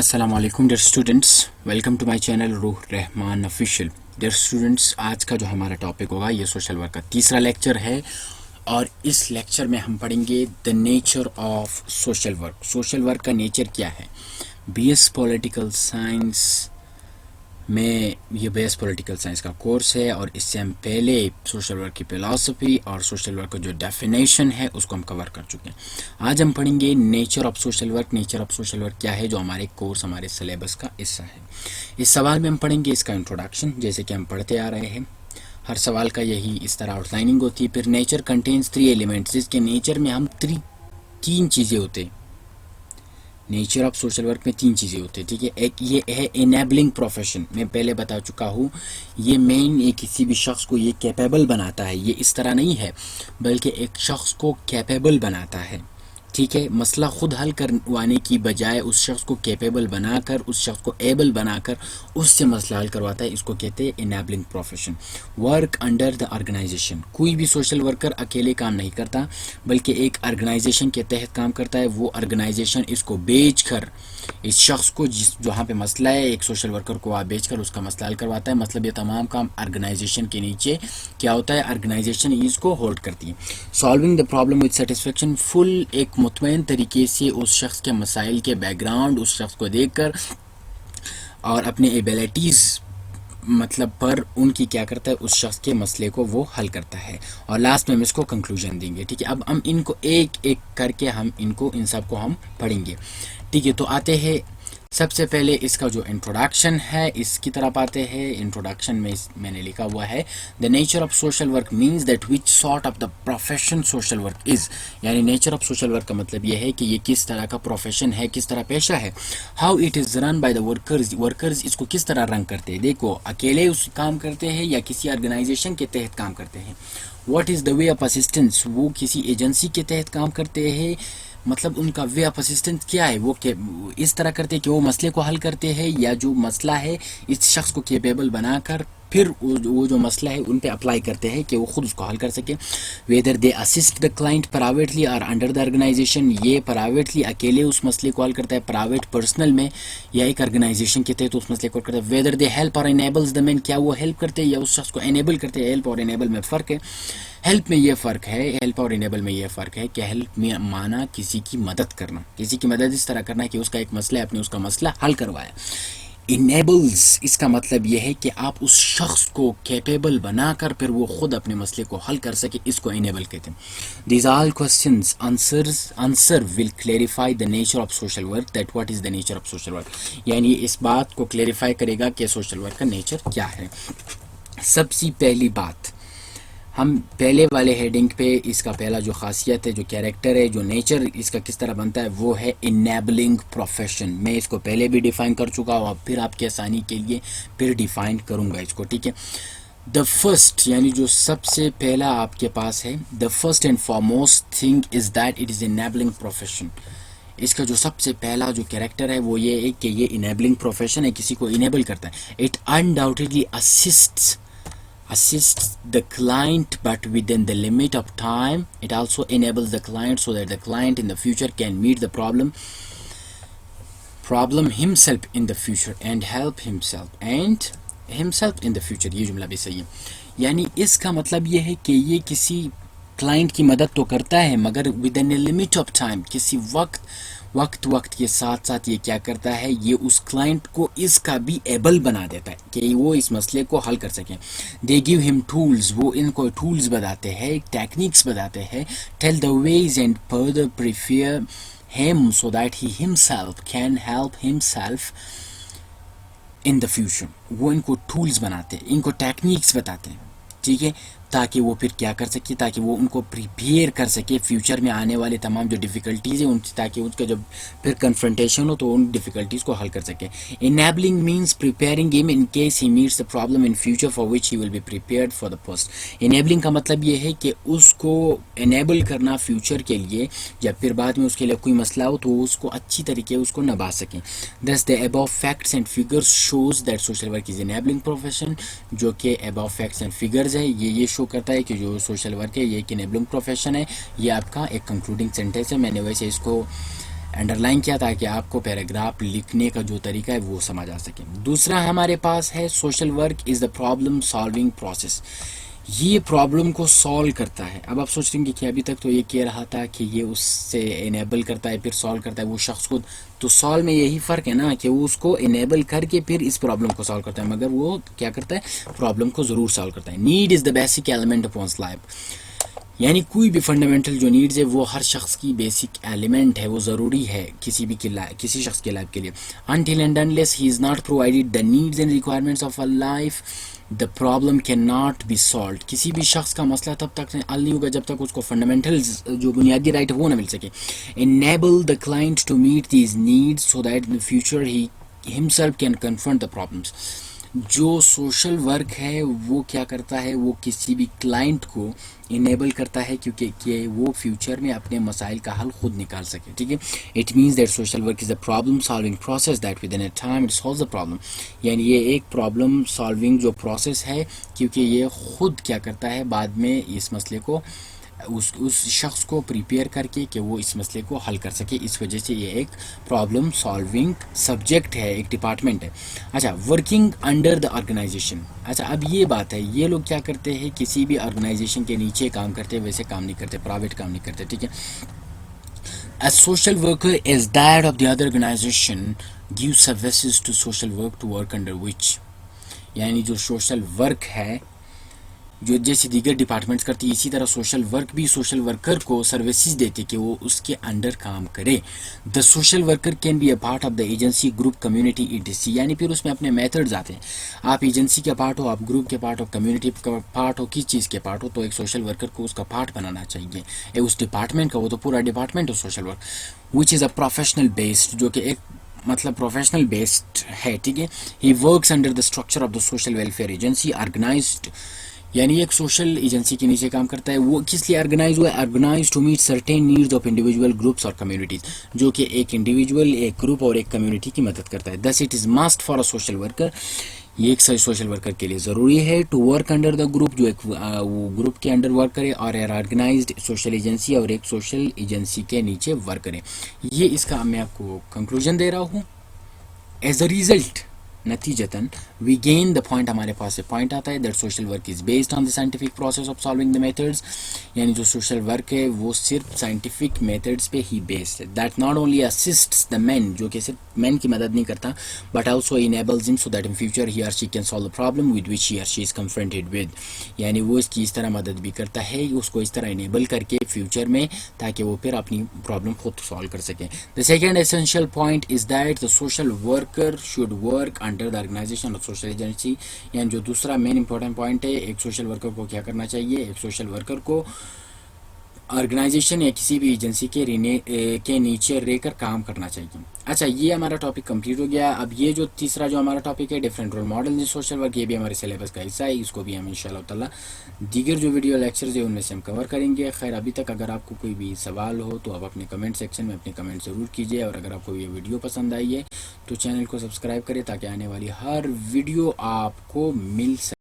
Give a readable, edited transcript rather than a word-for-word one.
अस्सलाम वालेकुम dear students, welcome to my channel Rooh Rahman official. Dear students, आज का जो हमारा टॉपिक होगा ये सोशल वर्क का तीसरा लेक्चर है और इस लेक्चर में हम पढ़ेंगे the nature of social work. Social work का नेचर क्या है। बीएस पॉलिटिकल साइंस में ये बेस पॉलिटिकल साइंस का कोर्स है और इससे हम पहले सोशल वर्क की फिलॉसफी और सोशल वर्क का जो डेफिनेशन है उसको हम कवर कर चुके हैं। आज हम पढ़ेंगे nature of social work. Nature of social work क्या है, जो हमारे कोर्स हमारे सिलेबस का हिस्सा है। इस सवाल में हम पढ़ेंगे इसका इंट्रोडक्शन, जैसे कि हम पढ़ते आ रहे हैं। हर सवाल का यही इस तरह आउटलाइनिंग होती है। फिर नेचर कंटेन्स 3 एलिमेंट्स, जिसके नेचर में हम तीन चीज़ें होते हैं। नेचर ऑफ सोशल वर्क में 3 चीज़ें होती है, ठीक है। एक ये है इनेबलिंग प्रोफेशन, मैं पहले बता चुका हूँ। ये मेन ये किसी भी शख्स को ये कैपेबल बनाता है। ये इस तरह नहीं है, बल्कि एक शख्स को कैपेबल बनाता है, ठीक है। मसला खुद हल करवाने की बजाय उस शख्स को कैपेबल बनाकर, उस शख्स को एबल बनाकर उससे मसला हल करवाता है। इसको कहते हैं enabling profession. Work under the organisation, कोई भी सोशल वर्कर अकेले काम नहीं करता, बल्कि एक ऑर्गेनाइजेशन के तहत काम करता है। वो ऑर्गेनाइजेशन इसको बेचकर इस शख्स को जहाँ पे मसला है, एक सोशल वर्कर को आप बेचकर उसका मसला हल करवाता है। मतलब ये तमाम काम ऑर्गेनाइजेशन के नीचे क्या होता है, ऑर्गेनाइजेशन इसको होल्ड करती है। Solving the problem with satisfaction, full एक मुतमईन तरीके से उस शख्स के मसाइल के बैकग्राउंड उस शख्स को देखकर और अपने एबिलिटीज़ मतलब पर उनकी क्या करता है, उस शख्स के मसले को वो हल करता है। और लास्ट में हम इसको कंक्लूजन देंगे, ठीक है। अब हम इनको एक एक करके हम इनको इन सब को हम पढ़ेंगे, ठीक है। तो आते हैं सबसे पहले इसका जो इंट्रोडक्शन है इसकी तरफ आते हैं। इंट्रोडक्शन में मैंने लिखा हुआ है the nature of social work means that which sort of the profession social work is. यानी नेचर ऑफ सोशल वर्क का मतलब यह है कि ये किस तरह का प्रोफेशन है, किस तरह पेशा है। How it is run by the workers, workers इसको किस तरह रन करते हैं। देखो, अकेले उस काम करते हैं या किसी ऑर्गेनाइजेशन के तहत काम करते हैं। What is the way of assistance, वो किसी एजेंसी के तहत काम करते हैं। मतलब उनका वे ऑफ असिस्टेंस क्या है, वो इस तरह करते हैं कि वो मसले को हल करते हैं, या जो मसला है इस शख्स को कैपेबल बनाकर फिर वो जो मसला है उन पे अप्लाई करते हैं कि वो खुद उसको हल कर सके। Whether they assist the client privately और अंडर द ऑर्गेनाइजेशन, ये प्राइवेटली अकेले उस मसले को हल करता है प्राइवेट पर्सनल में, या एक ऑर्गेनाइजेशन के तहत उस मसले को हल करता है। वेदर दे हेल्प और इनेबल्स द मैन, क्या वो हेल्प करते हैं या उस शख्स को इनेबल करते हैं। हेल्प और इनेबल में फ़र्क है। हेल्प में ये फ़र्क है, हेल्प और इनेबल में ये फ़र्क है कि हेल्प में माना किसी की मदद करना, किसी की मदद इस तरह करना कि उसका एक मसला है, आपने उसका मसला हल करवाया। इनेबल्स इसका मतलब यह है कि आप उस शख्स को कैपेबल बनाकर फिर वो खुद अपने मसले को हल कर सके, इसको इनेबल कहते हैं। These all questions answer will clarify the nature of social work, that what is the nature of social work. यानी इस बात को क्लेरिफाई करेगा कि सोशल वर्क का नेचर क्या है। सबसे पहली बात, हम पहले वाले हेडिंग पे इसका पहला जो खासियत है, जो कैरेक्टर है, जो नेचर इसका किस तरह बनता है, वो है इनेबलिंग प्रोफेशन। मैं इसको पहले भी डिफ़ाइन कर चुका हूँ, अब फिर आपकी आसानी के लिए फिर डिफ़ाइन करूँगा इसको, ठीक है। द फर्स्ट यानी जो सबसे पहला आपके पास है, the first and foremost thing is that it is enabling profession. इसका जो सबसे पहला जो कैरेक्टर है वो ये है कि ये इनेबलिंग प्रोफेशन है, किसी को इनेबल करता है। It undoubtedly assists the client but within the limit of time. It also enables the client so that the client in the future can meet the problem himself in the future and help himself in the future। ये जुमला भी सही है। यानी इसका मतलब ये है कि ये किसी क्लाइंट की मदद तो करता है, मगर with in a limit of time, किसी वक्त के साथ साथ ये क्या करता है, ये उस क्लाइंट को इसका भी एबल बना देता है कि वो इस मसले को हल कर सकें। दे गिव हिम टूल्स, वो इनको टूल्स बताते हैं, टेक्निक्स बताते हैं। Tell the ways and further prepare him so that he himself can help himself in the future. वो इनको टूल्स बनाते हैं, इनको टेक्निक्स बताते हैं, ठीक है, ताकि वो फिर क्या कर सके, ताकि वो उनको प्रिपेयर कर सके फ्यूचर में आने वाले तमाम जो डिफ़िकल्टीज़ हैं उनसे, ताकि उसका जब फिर कन्फ्रंटेशन हो तो उन डिफ़िकल्टीज़ को हल कर सके। Enabling means preparing him in case he meets the problem in future for which he will be prepared for the first. Enabling का मतलब ये है कि उसको इनेबल करना फ्यूचर के लिए, जब फिर बाद में उसके लिए कोई मसला हो तो उसको अच्छी तरीके उसको निभा सकें। दस the above facts and figures shows that social work is enabling profession. जो कि अबव फैक्ट्स एंड फिगर्स है ये शो करता है कि जो सोशल वर्क है ये एक इनेबलिंग प्रोफेशन है। ये आपका एक कंक्लूडिंग सेंटेंस है, मैंने वैसे इसको अंडरलाइन किया ताकि आपको पैराग्राफ लिखने का जो तरीका है वो समझ आ सके। दूसरा हमारे पास है social work is the problem solving process. ये प्रॉब्लम को सॉल्व करता है। अब आप सोच रहे हैं कि अभी तक तो ये कह रहा था कि ये उससे इनेबल करता है फिर सॉल्व करता है वो शख्स को, तो सॉल्व में यही फ़र्क है ना कि वो उसको इनेबल करके फिर इस प्रॉब्लम को सॉल्व करता है, मगर वो क्या करता है, प्रॉब्लम को ज़रूर सॉल्व करता है। Need is the basic element of one's life, यानी कोई भी फंडामेंटल जो नीड्स है वो हर शख्स की बेसिक एलिमेंट है, वो ज़रूरी है किसी शख्स की लाइफ के लिए। Until and unless he is not provided the needs and requirements of a life the problem can not be solve. किसी भी शख्स का मसला तब तक हल नहीं होगा जब तक उसको फंडामेंटल जो बुनियादी राइट है वो ना मिल सके। Enable the client to meet these needs so that in the future he himself can confront the problems. जो सोशल वर्क है वो क्या करता है, वो किसी भी क्लाइंट को इनेबल करता है क्योंकि कि वो फ्यूचर में अपने मसाइल का हल खुद निकाल सके। ठीक है, it means that social work is a problem solving process that with in a time it solves the problem. यानी ये एक प्रॉब्लम सॉल्विंग जो प्रोसेस है क्योंकि ये खुद क्या करता है बाद में इस मसले को उस शख्स को प्रिपेयर करके कि वो इस मसले को हल कर सके। इस वजह से ये एक प्रॉब्लम सॉल्विंग सब्जेक्ट है, एक डिपार्टमेंट है। अच्छा, वर्किंग अंडर द ऑर्गेनाइजेशन। अच्छा, अब ये बात है, ये लोग क्या करते हैं, किसी भी ऑर्गेनाइजेशन के नीचे काम करते हैं, वैसे काम नहीं करते, प्राइवेट काम नहीं करते। ठीक है, A social worker is that of the other organization gives services to social work to work under which। यानी जो सोशल वर्क है जो जैसे दीगर डिपार्टमेंट्स करती है, इसी तरह सोशल वर्क भी सोशल वर्कर को सर्विसेज देते कि वो उसके अंडर काम करे। The social worker can be a part of the agency group community etc, यानी फिर उसमें अपने मेथड्स आते हैं। आप एजेंसी के पार्ट हो, आप ग्रुप के पार्ट हो, कम्युनिटी का पार्ट हो, किस चीज़ के पार्ट हो, तो एक सोशल वर्कर को उसका पार्ट बनाना चाहिए उस डिपार्टमेंट का। वो तो पूरा डिपार्टमेंट हो social work, which is a professional based, जो कि एक मतलब प्रोफेशनल बेस्ड है। ठीक है, he works under the structure of the social welfare agency organised, यानी एक सोशल एजेंसी के नीचे काम करता है। वो किस लिए ऑर्गेनाइज हुआ है, organise to meet certain needs of individual groups और कम्युनिटीज, जो कि एक इंडिविजुअल, एक ग्रुप और एक कम्युनिटी की मदद करता है। Thus it is must for a social worker, ये एक सोशल वर्कर के लिए ज़रूरी है to work under the group, जो एक वो ग्रुप के अंडर वर्क करे, और ऑर्गेनाइज्ड सोशल एजेंसी, और एक सोशल एजेंसी के नीचे वर्क करे। ये इसका मैं आपको कंक्लूजन दे रहा हूँ। एज अ रिजल्ट नतीजतन वी गेन द पॉइंट, हमारे पास से पॉइंट आता है that social work is based on the scientific process of solving the methods, यानी जो सोशल वर्क है वो सिर्फ साइंटिफिक मेथड्स पे ही बेस्ड है। That not only assists the man, जो कि सिर्फ मैन की मदद नहीं करता, but also enables him so that in future he or she can solve the problem with which he or she is confronted with, यानी वो इसकी इस तरह मदद भी करता है, उसको इस तरह इनेबल करके फ्यूचर में, ताकि वो फिर अपनी प्रॉब्लम खुद सॉल्व कर सके। The second essential point is that the social worker should work under the organisation of social agency, यानी जो दूसरा मेन इंपॉर्टेंट पॉइंट है, एक सोशल वर्कर को क्या करना चाहिए, एक सोशल वर्कर को ऑर्गेनाइजेशन या किसी भी एजेंसी के नीचे रहकर काम करना चाहिए। अच्छा, ये हमारा टॉपिक कंप्लीट हो गया। अब ये जो तीसरा जो हमारा टॉपिक है डिफरेंट रोल मॉडल इन सोशल वर्क, ये भी हमारे सिलेबस का हिस्सा है, इसको भी हम इंशाल्लाह ताला दीगर जो वीडियो लेक्चर्स है उनमें से हम कवर करेंगे। खैर, अभी तक अगर आपको कोई भी सवाल हो तो आप अपने कमेंट सेक्शन में अपने कमेंट ज़रूर कीजिए, और अगर आपको ये वीडियो पसंद आई है तो चैनल को सब्सक्राइब करें ताकि आने वाली हर वीडियो आपको मिल सके।